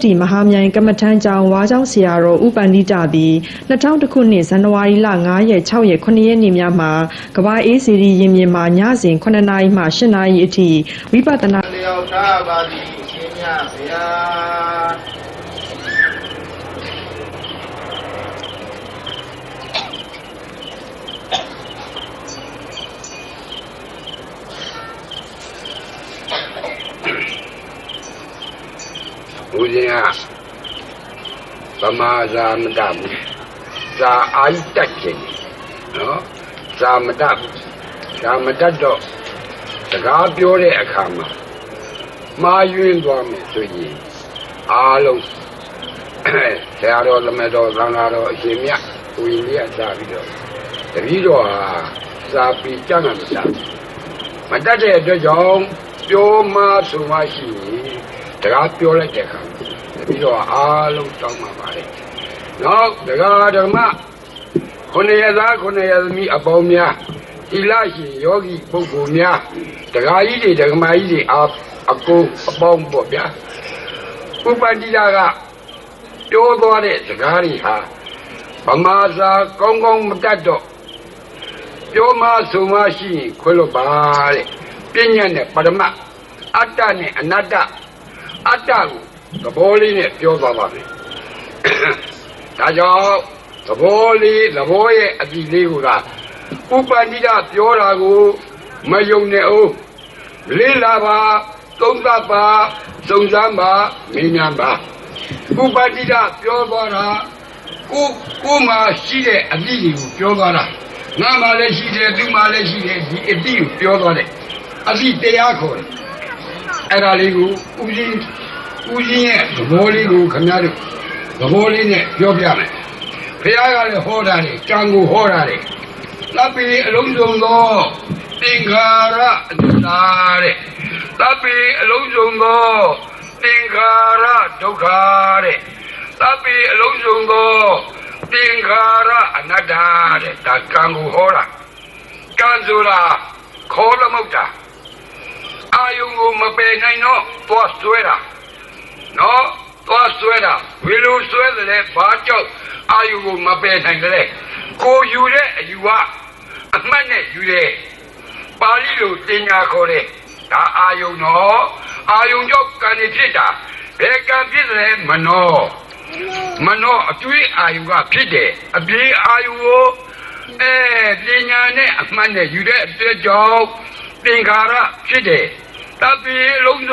ဒီမဟာမြိုင်ကမ္မထမ်းကျောင်းဝါကျောင်းဆရာတော်ဥပန္နိတသည်2000ခုနှစ်ဇန်နဝါရီလ9ရက်6ရက်9ရက်နေ့များမှာကဘာအေးစီရီရင်မြင်မှာညစဉ်9နာရီမှ10နာရီအထိဝိပဿနာလျောက်ထားပါသည်ရှင်မြတ်ဗျာဦးဇင်းကဗမာဇာမတတ်ဘူးဇာအာယတတ်ခြင်းနော်ဇာမတတ်တော့စကားပြောတဲ့အခါမှာမှားယွင်းသွားမယ်ဆိုရင်အားလုံးဆရာတော်သမတော်သံဃာတော်အရှင်မြတ်ကိုရင်ကြီးကစားပြီးတော့တပည့်တော်ဟာစာပေကျမ်းမတတ်တဲ့အတွက်ကြောင့်ပြောမှဆိုမှရှိရင်စကားပြောလိုက်တဲ့အခါပြီးတော့အားလုံးတောင်းပါပါလေ။နောက်ဒကာဓမ္မ9ရက်သား9ရက်သမီးအပေါင်းများသီလရှင်ယောဂီပုဂ္ဂိုလ်များဒကာကြီးတွေဒကမကြီးတွေအကုန်အပေါင်းပေါ့ဗျာ။ဥပန္တိတာကပြောသွားတဲ့စကားတွေဟာဗမာစာကောင်းကောင်းမတတ်တော့ပြောမှဆိုမှရှိရင်ခွဲလို့ပါတဲ့။ပညာနဲ့ပရမတ်အတ္တနဲ့အနတ္တအတ္တကိုသဘောလေးနဲ့ပြောသွားပါမယ်။ဒါကြောင့်သဘောရဲ့အတိလေးကဥပန္နိတပြောတာကိုမယုံနဲ့အောင်လေးလာပါသုံးသပ်ပါစုံစမ်းပါမင်းများပါဥပန္နိတပြောသွားတာကိုမှရှိတဲ့အတိကိုပြောသွားတာငါမှလည်းရှိတယ်သူမှလည်းရှိတယ်ဒီအတိကိုပြောသွားတယ်အတိတရားခေါ်တယ်အဲ့ဒါလေးကိုဦးကြီးရဲ့သဘောလေးကိုခင်ဗျားတို့သဘောလေးနဲ့ပြောပြမယ်ဘုရားကလည်းဟောတာလေကံကိုဟောတာလေတပ်ပြီးအလုံးစုံသောသင်္ခါရအတ္တတဲ့တပ်ပြီးအလုံးစုံသောသင်္ခါရဒုက္ခတဲ့တပ်ပြီးအလုံးစုံသောသင်္ခါရအနတ္တတဲ့ဒါကံကိုဟောတာကံဆိုတာခေါ်လို့မဟုတ်တာအာယုံကိုမပယ်နိုင်တော့သွားဆွဲတာနော်သွားဆွဲတာဝေလူဆွဲတယ်ဘာကြောင့်အာယုကိုမပယ်နိုင်တယ်ကိုယူတဲ့အယူကအမှတ်နဲ့ယူတယ်ပါဠိလိုတင်ညာခေါ်တယ်ဒါအာယုနော်အာယုကြောင့်ကံနေဖြစ်တာဘယ်ကံဖြစ်တယ်မနောအတွေ့အာယုကဖြစ်တယ်အပြေးအာယုကိုတင်ညာနဲ့အမှတ်နဲ့ယူတဲ့အတွက်ကြောင့်သင်္ခါရဖြစ်တယ်တပ်ပြီးလုံး